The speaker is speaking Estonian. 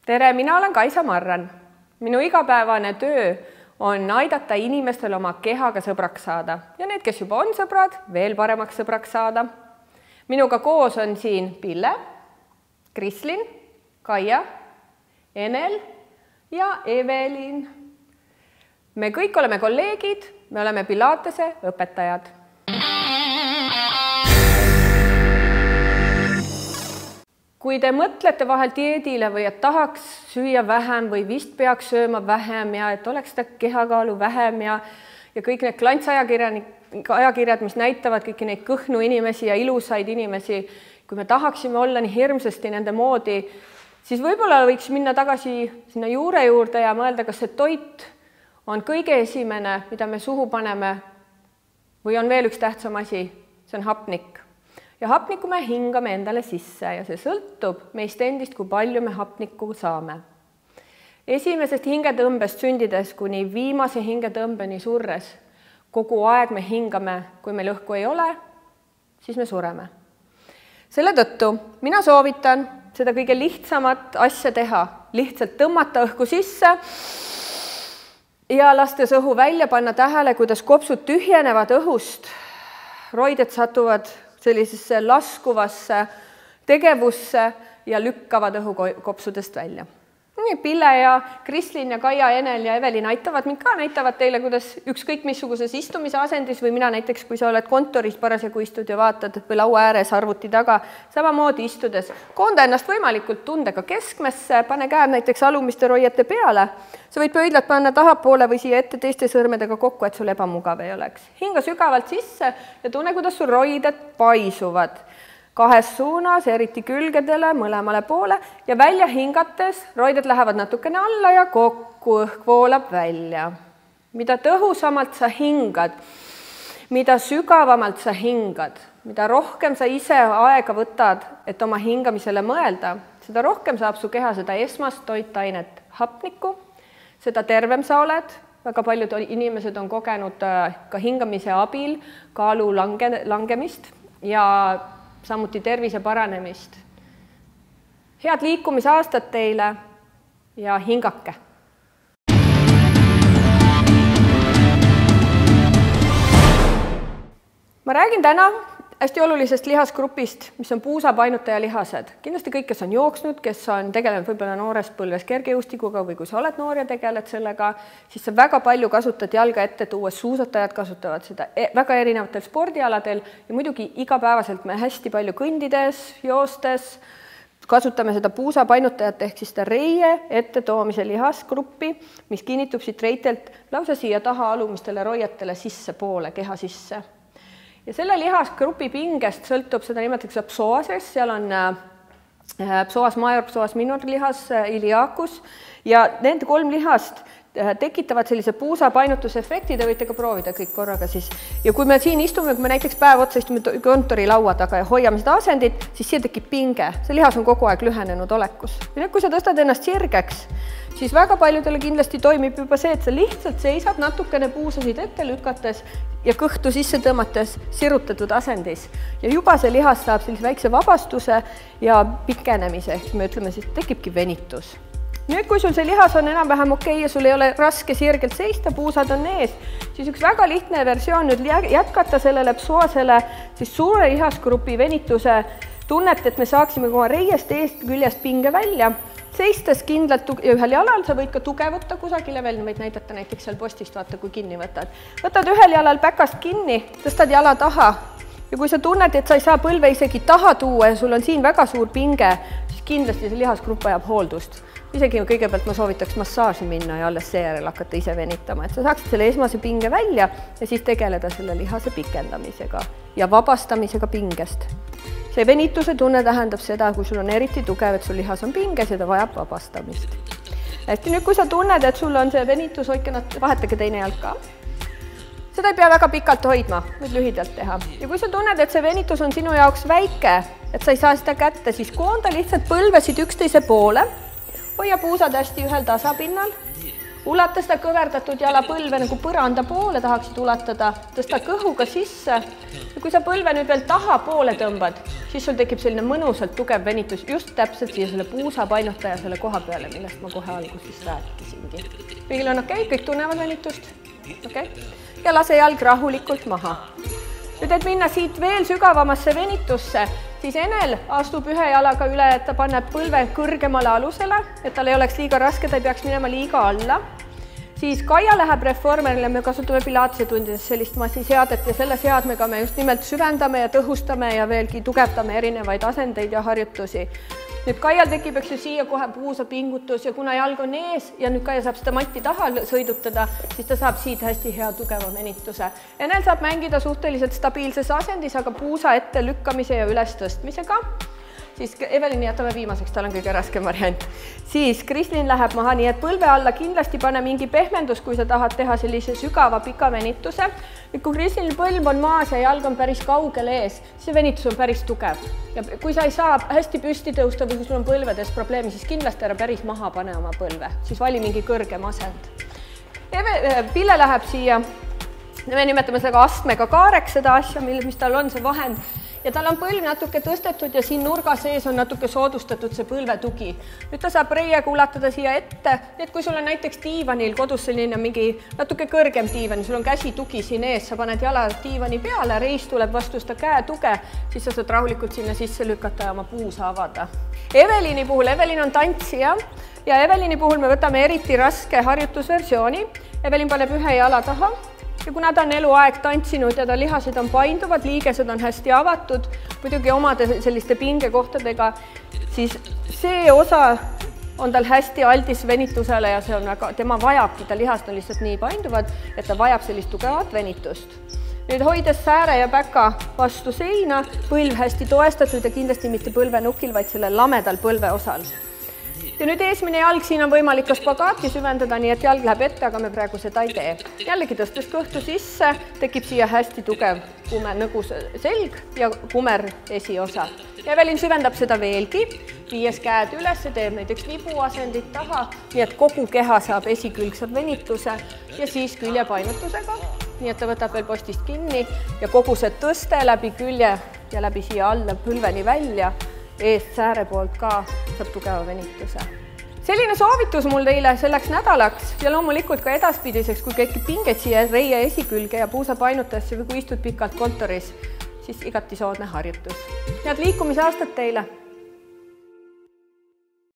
Tere, mina olen Kaisa Marran. Minu igapäevane töö on aidata inimestel oma kehaga sõbraks saada ja need, kes juba on sõbrad, veel paremaks sõbraks saada. Minuga koos on siin Pille, Krislin, Kaia, Enel ja Evelin. Me kõik oleme kolleegid, me oleme Pilatese õpetajad. Kui te mõtlete vahel dieedile või et tahaks süüa vähem või vist peaks sööma vähem ja et oleks seda kehakaalu vähem ja kõik need klantsajakirjad, mis näitavad kõiki neid kõhnu inimesi ja ilusaid inimesi, kui me tahaksime olla nii hirmsasti nende moodi, siis võib-olla võiks minna tagasi sinna juure juurde ja mõelda, kas see toit on kõige esimene, mida me suhu paneme või on veel üks tähtsam asi, see on hapnik. Ja hapnikku me hingame endale sisse ja see sõltub meist endist, kui palju me hapnikku saame. Esimesest hingetõmbest sündides kuni viimase hingetõmbeni surres, kogu aeg me hingame, kui meil õhku ei ole, siis me sureme. Selle tõttu mina soovitan seda kõige lihtsamat asja teha, lihtsalt tõmmata õhku sisse ja lastes õhu välja, panna tähele, kuidas kopsud tühjenevad õhust, roided satuvad sellisesse laskuvasse tegevusse ja lükkavad õhu kopsudest välja. Pille ja Krislin ja Kaia, Enel ja Evelin aitavad mind ka, näitavad teile, kuidas ükskõik missuguses istumise asendis või mina näiteks, kui sa oled kontoris parasjagu istud ja vaatad või laua ääres arvuti taga, samamoodi istudes. Koonda ennast võimalikult tundega keskmesse, pane käed näiteks alumiste roiete peale. Sa võid pöidlad panna tahapoole või siia ette teiste sõrmedega kokku, et sul ebamugav ei oleks. Hinga sügavalt sisse ja tunne, kuidas sul roided paisuvad. Kahes suunas, eriti külgedele, mõlemale poole ja välja hingates roided lähevad natukene alla ja kokku, õhk voolab välja. Mida tõhusamalt sa hingad, mida sügavamalt sa hingad, mida rohkem sa ise aega võtad, et oma hingamisele mõelda, seda rohkem saab su keha seda esmast toitainet hapnikku, seda tervem sa oled. Väga paljud inimesed on kogenud ka hingamise abil kaalu langemist ja samuti tervise paranemist. Head liikumisaastat teile ja hingake! Ma räägin täna hästi olulisest lihasgrupist, mis on puusapainutaja lihased. Kindlasti kõik, kes on jooksnud, kes on tegelenud võib-olla noorest põlves kergejõustikuga või kui sa oled noor ja tegeled sellega, siis sa väga palju kasutad jalga ette tuues, suusatajad kasutavad seda väga erinevatel spordialadel ja muidugi igapäevaselt me hästi palju kõndides, joostes kasutame seda puusapainutajat ehk siis seda reie ette toomise lihasgruppi, mis kinnitub siit reitelt lausa siia taha alumistele roietele sisse poole keha sisse. Ja selle lihasgrupi pingest sõltub, seda nimetatakse psoases, seal on psoas major, psoas minor lihas, iliakus ja need kolm lihast tekitavad sellise puusapainutusefekti, te võite ka proovida kõik korraga siis. Ja kui me siin istume, kui me näiteks päev otsa istume kontori laua taga ja hoiame seda asendit, siis siia tekib pinge, see lihas on kogu aeg lühenenud olekus. Ja nüüd, kui sa tõstad ennast sirgeks, siis väga paljudele kindlasti toimib juba see, et sa lihtsalt seisad natukene puusasid ette lükates ja kõhtu sisse tõmmates sirutatud asendis. Ja juba see lihas saab sellise väikse vabastuse ja pikenemise, ehk me ütleme siis, tekibki venitus. Nüüd, kui sul see lihas on enam-vähem okei ja sul ei ole raske sirgelt seista, puusad on ees, siis üks väga lihtne versioon nüüd jätkata sellele psoasele siis suure lihasgrupi venituse tunnet, et me saaksime oma reiest eest küljest pinge välja. Seistes kindlalt ja ühel jalal sa võid ka tugevutta kusagile veel, võid näidata näiteks seal postist, vaata kui kinni võtad. Võtad ühel jalal päkast kinni, tõstad jala taha ja kui sa tunned, et sa ei saa põlve isegi taha tuua ja sul on siin väga suur pinge, siis kindlasti see lihasgrupp vajab hooldust. Isegi kõigepealt ma soovitaks massaaži minna ja alles seejärel hakata ise venitama, et sa saaksid selle esmase pinge välja ja siis tegeleda selle lihase pikendamisega ja vabastamisega pingest. See venituse tunne tähendab seda, kui sul on eriti tugev, et sul lihas on pinges ja ta vajab vabastamist. Hästi, nüüd kui sa tunned, et sul on see venitus, hoidke vahetage teine jalg ka. Seda ei pea väga pikalt hoidma, võid lühidalt teha. Ja kui sa tunned, et see venitus on sinu jaoks väike, et sa ei saa seda kätte, siis koonda lihtsalt põlvesid üksteise poole, hoia puusad hästi ühel tasapinnal, ulata seda kõverdatud jala põlve nagu põranda poole tahaksid ulatada, tõsta kõhuga sisse ja kui sa põlve nüüd veel tahapoole tõmbad, siis sul tekib selline mõnusalt tugev venitus just täpselt siia selle puusapainutaja selle koha peale, millest ma kohe alguses rääkisingi. Kõigil on okei, kõik tunnevad venitust? Okay. Ja lase jalg rahulikult maha. Nüüd, et minna siit veel sügavamasse venitusse, siis Enel astub ühe jalaga üle, et ta paneb põlve kõrgemale alusele, et tal ei oleks liiga raske, ta ei peaks minema liiga alla. Siis Kaia läheb reformerile, me kasutame pilatese tundides sellist massiseadet ja selle seadmega me just nimelt süvendame ja tõhustame ja veelgi tugevdame erinevaid asendeid ja harjutusi. Nüüd Kaial tekib eks ju siia kohe puusa pingutus ja kuna jalg on ees ja nüüd Kaia saab seda matti taha sõidutada, siis ta saab siit hästi hea tugeva venituse. Enel saab mängida suhteliselt stabiilses asendis, aga puusa ette lükkamise ja üles tõstmisega. Siis Evelini jätame viimaseks, tal on kõige raskem variant. Siis Krislin läheb maha, nii et põlve alla kindlasti pane mingi pehmendus, kui sa tahad teha sellise sügava pika venituse. Nüüd, kui Krislinil põlv on maas ja jalg on päris kaugel ees, see venitus on päris tugev. Ja kui sa ei saa hästi püsti tõusta või kui sul on põlvedes probleemi, siis kindlasti ära päris maha pane oma põlve. Siis vali mingi kõrgem asend. Pille läheb siia, me nimetame seda astmega kaareks seda asja, mis tal on see vahend. Ja tal on põlv natuke tõstetud ja siin nurga sees on natuke soodustatud see põlvetugi. Nüüd ta saab reiega ulatada siia ette, et kui sul on näiteks diivanil kodus selline mingi natuke kõrgem diivan, sul on käsitugi siin ees, sa paned jala diivani peale, reis tuleb vastu seda käetuge, siis sa saad rahulikult sinna sisse lükata ja oma puusa avada. Evelini puhul, Evelin on tantsija ja Evelini puhul me võtame eriti raske harjutusversiooni. Evelin paneb ühe jala taha. Ja kuna ta on eluaeg tantsinud ja ta lihased on painduvad, liigesed on hästi avatud, muidugi omade selliste pingekohtadega, siis see osa on tal hästi aldis venitusele ja see on väga, tema vajabki, ta lihast on lihtsalt nii painduvad, et ta vajab sellist tugevat venitust. Nüüd hoides sääre ja päka vastu seina, põlv hästi toestatud ja kindlasti mitte põlvenukil, vaid selle lamedal põlveosal. Ja nüüd eesmine jalg, siin on võimalik ka spagaati süvendada, nii et jalg läheb ette, aga me praegu seda ei tee. Jällegi tõstes kõhtu sisse, tekib siia hästi tugev kumer nõgus selg ja kumer esiosa. Evelin süvendab seda veelgi, viies käed üles, teeb näiteks libuasendit taha, nii et kogu keha saab esikülg saab venituse ja siis küljepainutusega. Nii et ta võtab veel postist kinni ja kogu see tõste läbi külje ja läbi siia alla põlveni välja. Eest sääre poolt ka saab tugeva venituse. Selline soovitus mul teile selleks nädalaks ja loomulikult ka edaspidiseks, kui kõik pinged siia reie esikülge ja puusa painutajasse või kui istud pikalt kontoris, siis igati soodne harjutus. Head liikumisaastat teile!